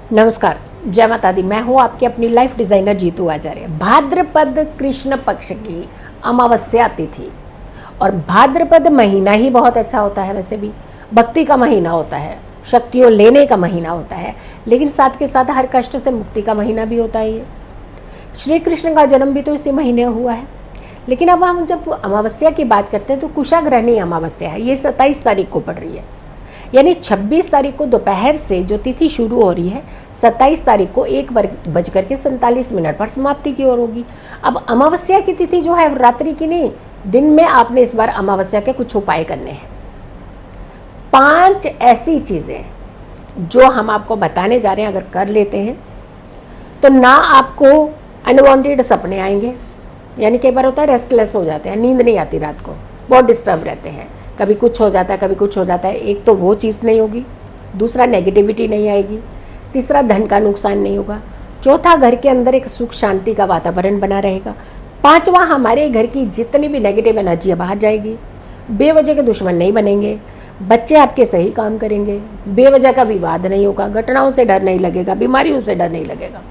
नमस्कार, जय माता दी। मैं हूँ आपकी अपनी लाइफ डिज़ाइनर जीतू आचार्य। भाद्रपद कृष्ण पक्ष की अमावस्या तिथि और भाद्रपद महीना ही बहुत अच्छा होता है। वैसे भी भक्ति का महीना होता है, शक्तियों लेने का महीना होता है, लेकिन साथ के साथ हर कष्ट से मुक्ति का महीना भी होता है। ये श्री कृष्ण का जन्म भी तो इसी महीने हुआ है। लेकिन अब हम जब अमावस्या की बात करते हैं तो कुशाग्रहणी अमावस्या है। ये 27 तारीख को पड़ रही है, यानी 26 तारीख को दोपहर से जो तिथि शुरू हो रही है 27 तारीख को 1:47 पर समाप्ति की ओर होगी। अब अमावस्या की तिथि जो है रात्रि की नहीं, दिन में आपने इस बार अमावस्या के कुछ उपाय करने हैं। 5 ऐसी चीज़ें जो हम आपको बताने जा रहे हैं, अगर कर लेते हैं तो ना आपको अनवांटेड सपने आएंगे। यानी कई बार होता है रेस्टलेस हो जाते हैं, नींद नहीं आती, रात को बहुत डिस्टर्ब रहते हैं, कभी कुछ हो जाता है कभी कुछ हो जाता है। एक तो वो चीज़ नहीं होगी, दूसरा नेगेटिविटी नहीं आएगी, तीसरा धन का नुकसान नहीं होगा, चौथा घर के अंदर एक सुख शांति का वातावरण बना रहेगा, पांचवा हमारे घर की जितनी भी नेगेटिव एनर्जी है बाहर जाएगी, बेवजह के दुश्मन नहीं बनेंगे, बच्चे आपके सही काम करेंगे, बेवजह का विवाद नहीं होगा, घटनाओं से डर नहीं लगेगा, बीमारियों से डर नहीं लगेगा।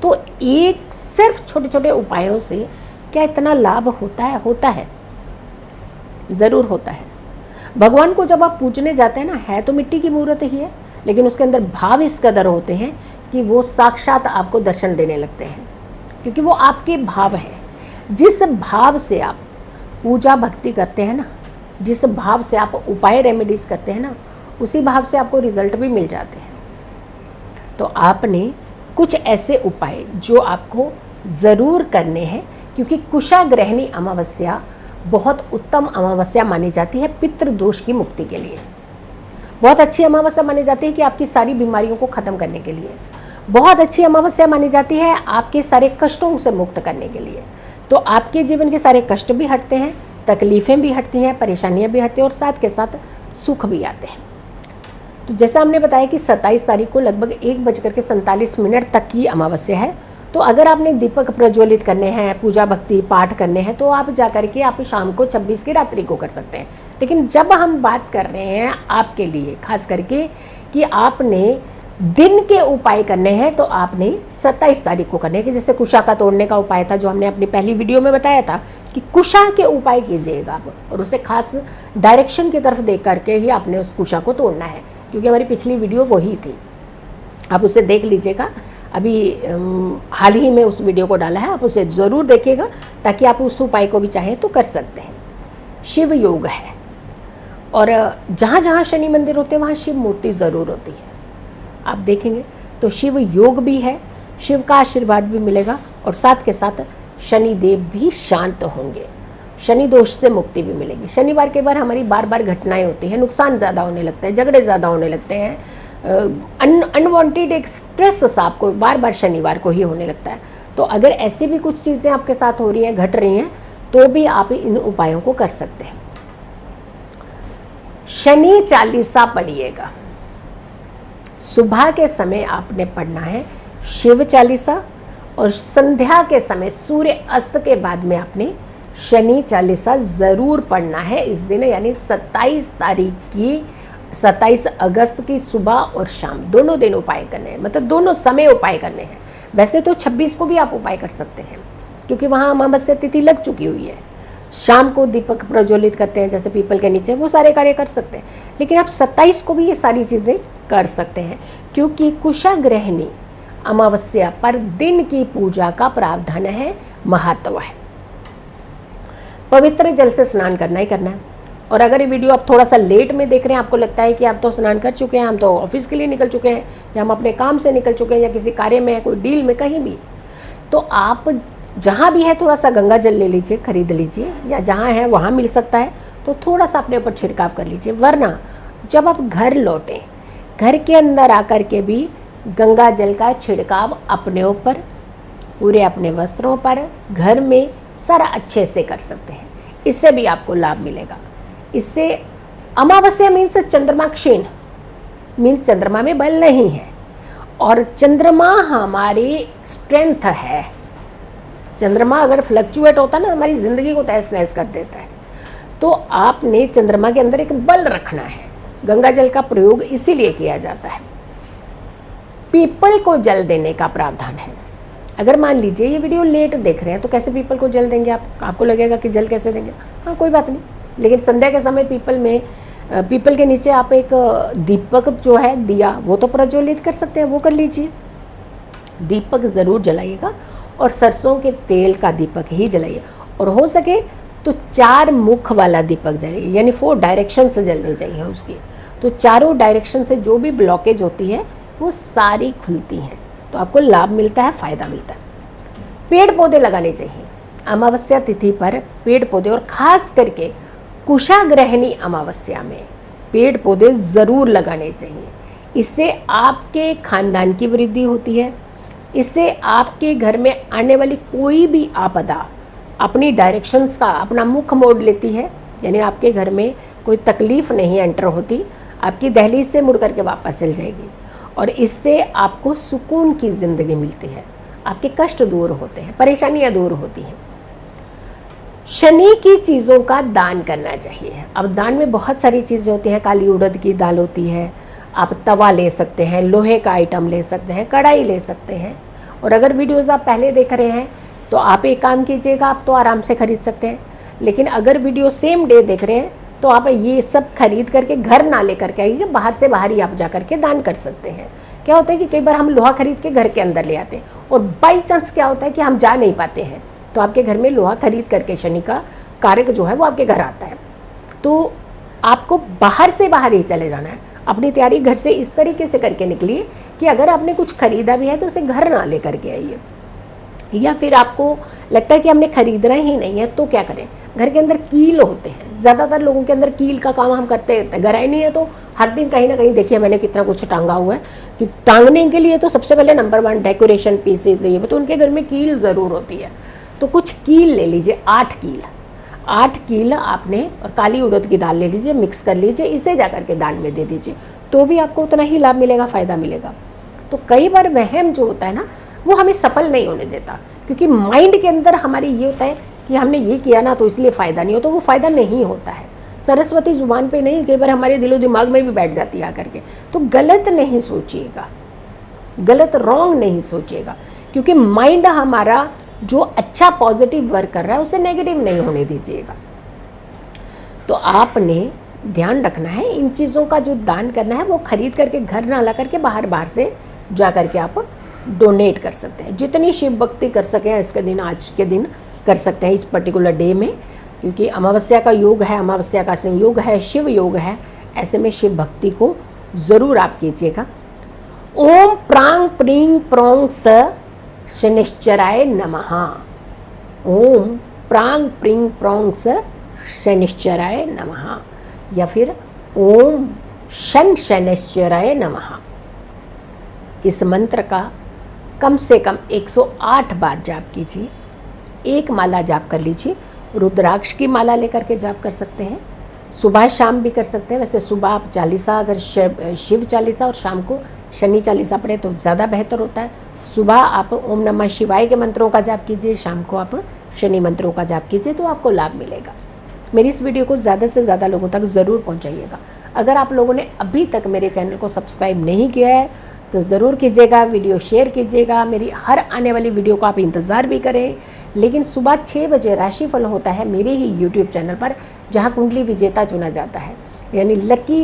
तो एक सिर्फ छोटे छोटे उपायों से क्या इतना लाभ होता है? होता है, ज़रूर होता है। भगवान को जब आप पूजने जाते हैं ना, है तो मिट्टी की मूर्त ही है, लेकिन उसके अंदर भाव इस कदर होते हैं कि वो साक्षात आपको दर्शन देने लगते हैं, क्योंकि वो आपके भाव हैं। जिस भाव से आप पूजा भक्ति करते हैं ना, जिस भाव से आप उपाय रेमेडीज करते हैं ना, उसी भाव से आपको रिजल्ट भी मिल जाते हैं। तो आपने कुछ ऐसे उपाय जो आपको ज़रूर करने हैं, क्योंकि कुशाग्रहणी अमावस्या बहुत उत्तम अमावस्या मानी जाती है पितृदोष की मुक्ति के लिए। बहुत अच्छी अमावस्या मानी जाती है कि आपकी सारी बीमारियों को ख़त्म करने के लिए। बहुत अच्छी अमावस्या मानी जाती है आपके सारे कष्टों से मुक्त करने के लिए। तो आपके जीवन के सारे कष्ट भी हटते हैं, तकलीफ़ें भी हटती हैं, परेशानियां भी हटती हैं और साथ के साथ सुख भी आते हैं। तो जैसा हमने बताया कि 27 तारीख को लगभग 1:47 तक की अमावस्या है। तो अगर आपने दीपक प्रज्वलित करने हैं, पूजा भक्ति पाठ करने हैं, तो आप जा कर के आप शाम को 26 की रात्रि को कर सकते हैं। लेकिन जब हम बात कर रहे हैं आपके लिए खास करके कि आपने दिन के उपाय करने हैं, तो आपने 27 तारीख को करने हैं। कि जैसे कुशा का तोड़ने का उपाय था जो हमने अपनी पहली वीडियो में बताया था कि कुशा के उपाय कीजिएगा आप, और उसे खास डायरेक्शन की तरफ देख करके ही आपने उस कुशा को तोड़ना है, क्योंकि हमारी पिछली वीडियो वही थी। आप उसे देख लीजिएगा, अभी हाल ही में उस वीडियो को डाला है, आप उसे ज़रूर देखिएगा ताकि आप उस उपाय को भी चाहें तो कर सकते हैं। शिव योग है, और जहाँ जहाँ शनि मंदिर होते हैं वहाँ शिव मूर्ति ज़रूर होती है। आप देखेंगे तो शिव योग भी है, शिव का आशीर्वाद भी मिलेगा, और साथ के साथ शनि देव भी शांत होंगे, शनि दोष से मुक्ति भी मिलेगी। शनिवार के बार हमारी बार बार घटनाएं होती हैं, नुकसान ज़्यादा होने लगते हैं, झगड़े ज़्यादा होने लगते हैं, अनवांटेड एक स्ट्रेस आपको बार बार शनिवार को ही होने लगता है। तो अगर ऐसी भी कुछ चीज़ें आपके साथ हो रही हैं, घट रही हैं, तो भी आप इन उपायों को कर सकते हैं। शनि चालीसा पढ़िएगा। सुबह के समय आपने पढ़ना है शिव चालीसा, और संध्या के समय सूर्य अस्त के बाद में आपने शनि चालीसा ज़रूर पढ़ना है इस दिन, यानी 27 अगस्त की सुबह और शाम दोनों दिन उपाय करने हैं, मतलब दोनों समय उपाय करने हैं। वैसे तो 26 को भी आप उपाय कर सकते हैं, क्योंकि वहाँ अमावस्या तिथि लग चुकी हुई है। शाम को दीपक प्रज्वलित करते हैं जैसे पीपल के नीचे, वो सारे कार्य कर सकते हैं। लेकिन आप 27 को भी ये सारी चीज़ें कर सकते हैं, क्योंकि कुशाग्रहणी अमावस्या पर दिन की पूजा का प्रावधान है, महत्व है। पवित्र जल से स्नान करना ही करना है। और अगर ये वीडियो आप थोड़ा सा लेट में देख रहे हैं, आपको लगता है कि आप तो स्नान कर चुके हैं, हम तो ऑफिस के लिए निकल चुके हैं, या हम अपने काम से निकल चुके हैं, या किसी कार्य में है, कोई डील में, कहीं भी, तो आप जहाँ भी है थोड़ा सा गंगा जल ले लीजिए, खरीद लीजिए, या जहाँ है वहाँ मिल सकता है तो थोड़ा सा अपने ऊपर छिड़काव कर लीजिए। वरना जब आप घर लौटें, घर के अंदर आकर के भी गंगा जल का छिड़काव अपने ऊपर, पूरे अपने वस्त्रों पर, घर में सारा अच्छे से कर सकते हैं। इससे भी आपको लाभ मिलेगा। इससे अमावस्या मीन्स चंद्रमा क्षीण, मीन्स चंद्रमा में बल नहीं है, और चंद्रमा हमारी स्ट्रेंथ है। चंद्रमा अगर फ्लक्चुएट होता ना, हमारी ज़िंदगी को तहस नहस कर देता है। तो आपने चंद्रमा के अंदर एक बल रखना है। गंगा जल का प्रयोग इसीलिए किया जाता है। पीपल को जल देने का प्रावधान है। अगर मान लीजिए ये वीडियो लेट देख रहे हैं तो कैसे पीपल को जल देंगे आप? आपको लगेगा कि जल कैसे देंगे? हाँ, कोई बात नहीं, लेकिन संध्या के समय पीपल के नीचे आप एक दीपक जो है दिया वो तो प्रज्वलित कर सकते हैं, वो कर लीजिए। दीपक ज़रूर जलाइएगा और सरसों के तेल का दीपक ही जलाइए, और हो सके तो 4 मुख वाला दीपक जलाइए, यानी 4 डायरेक्शन से जलनी चाहिए उसकी। तो चारों डायरेक्शन से जो भी ब्लॉकेज होती है वो सारी खुलती हैं, तो आपको लाभ मिलता है, फ़ायदा मिलता है। पेड़ पौधे लगाने चाहिए अमावस्या तिथि पर। पेड़ पौधे, और ख़ास करके कुशाग्रहणी अमावस्या में पेड़ पौधे ज़रूर लगाने चाहिए। इससे आपके खानदान की वृद्धि होती है, इससे आपके घर में आने वाली कोई भी आपदा अपनी डायरेक्शंस का अपना मुख मोड़ लेती है, यानी आपके घर में कोई तकलीफ़ नहीं एंटर होती, आपकी दहलीज से मुड़ करके वापस चल जाएगी, और इससे आपको सुकून की ज़िंदगी मिलती है, आपके कष्ट दूर होते हैं, परेशानियां दूर होती हैं। शनि की चीज़ों का दान करना चाहिए। अब दान में बहुत सारी चीज़ें होती हैं, काली उड़द की दाल होती है, आप तवा ले सकते हैं, लोहे का आइटम ले सकते हैं, कढ़ाई ले सकते हैं। और अगर वीडियोज़ आप पहले देख रहे हैं तो आप एक काम कीजिएगा, आप तो आराम से खरीद सकते हैं, लेकिन अगर वीडियो सेम डे देख रहे हैं तो आप ये सब खरीद करके घर ना ले करके आइए, बाहर से बाहर ही आप जा करके दान कर सकते हैं। क्या होता है कि कई बार हम लोहा खरीद के घर के अंदर ले आते हैं, और बाई चांस क्या होता है कि हम जा नहीं पाते हैं, तो आपके घर में लोहा खरीद करके शनि का कारक जो है वो आपके घर आता है। तो आपको बाहर से बाहर ही चले जाना है। अपनी तैयारी घर से इस तरीके से करके निकलिए कि अगर आपने कुछ खरीदा भी है तो उसे घर ना ले करके आइए। या फिर आपको लगता है कि हमने खरीदना ही नहीं है तो क्या करें, घर के अंदर कील होते हैं, ज़्यादातर लोगों के अंदर कील का काम हम करते रहते हैं। गहराई नहीं है तो हर दिन कहीं ना कहीं देखिए मैंने कितना कुछ टांगा हुआ है, कि टांगने के लिए तो सबसे पहले नंबर 1 डेकोरेशन पीसेज है, ये तो उनके घर में कील ज़रूर होती है। तो कुछ कील ले लीजिए, 8 कील आपने, और काली उड़द की दाल ले लीजिए, मिक्स कर लीजिए, इसे जा करके दान में दे दीजिए, तो भी आपको उतना ही लाभ मिलेगा, फ़ायदा मिलेगा। तो कई बार वहम जो होता है ना वो हमें सफल नहीं होने देता, क्योंकि माइंड के अंदर हमारी ये होता है कि हमने ये किया ना तो इसलिए फ़ायदा नहीं हो, तो वो फ़ायदा नहीं होता है। सरस्वती ज़ुबान पे नहीं, कई बार हमारे दिलो दिमाग में भी बैठ जाती है आकर के। तो गलत नहीं सोचिएगा, गलत रॉन्ग नहीं सोचिएगा, क्योंकि माइंड हमारा जो अच्छा पॉजिटिव वर्क कर रहा है उसे नेगेटिव नहीं होने दीजिएगा। तो आपने ध्यान रखना है, इन चीज़ों का जो दान करना है वो खरीद करके घर ना ला करके बाहर से जा करके आप डोनेट कर सकते हैं। जितनी शिव भक्ति कर सकें इसके दिन, आज के दिन कर सकते हैं, इस पर्टिकुलर डे में, क्योंकि अमावस्या का योग है, अमावस्या का संयोग है, शिव योग है। ऐसे में शिव भक्ति को ज़रूर आप कीजिएगा। ओम प्रांग प्रींग प्रोंग स शनिश्चराय नमः। ओम प्रांग प्रींग प्रोंग स शनिश्चराय नमः, या फिर ओम शन शनिश्चराय नमः। इस मंत्र का कम से कम 108 बार जाप कीजिए। एक माला जाप कर लीजिए, रुद्राक्ष की माला लेकर के जाप कर सकते हैं, सुबह शाम भी कर सकते हैं। वैसे सुबह आप चालीसा, अगर शिव चालीसा, और शाम को शनि चालीसा पढ़े तो ज़्यादा बेहतर होता है। सुबह आप ओम नमः शिवाय के मंत्रों का जाप कीजिए, शाम को आप शनि मंत्रों का जाप कीजिए, तो आपको लाभ मिलेगा। मेरी इस वीडियो को ज़्यादा से ज़्यादा लोगों तक ज़रूर पहुँचाइएगा। अगर आप लोगों ने अभी तक मेरे चैनल को सब्सक्राइब नहीं किया है तो ज़रूर कीजिएगा, वीडियो शेयर कीजिएगा। मेरी हर आने वाली वीडियो को आप इंतज़ार भी करें। लेकिन सुबह 6 बजे राशिफल होता है मेरे ही यूट्यूब चैनल पर, जहां कुंडली विजेता चुना जाता है, यानी लकी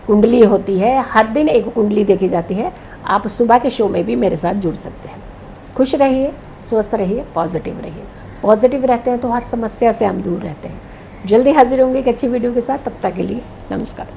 कुंडली होती है, हर दिन एक कुंडली देखी जाती है। आप सुबह के शो में भी मेरे साथ जुड़ सकते हैं। खुश रहिए, स्वस्थ रहिए, पॉजिटिव रहिए। पॉजिटिव रहते हैं तो हर समस्या से हम दूर रहते हैं। जल्दी हाजिर होंगे एक अच्छी वीडियो के साथ, तब तक के लिए नमस्कार।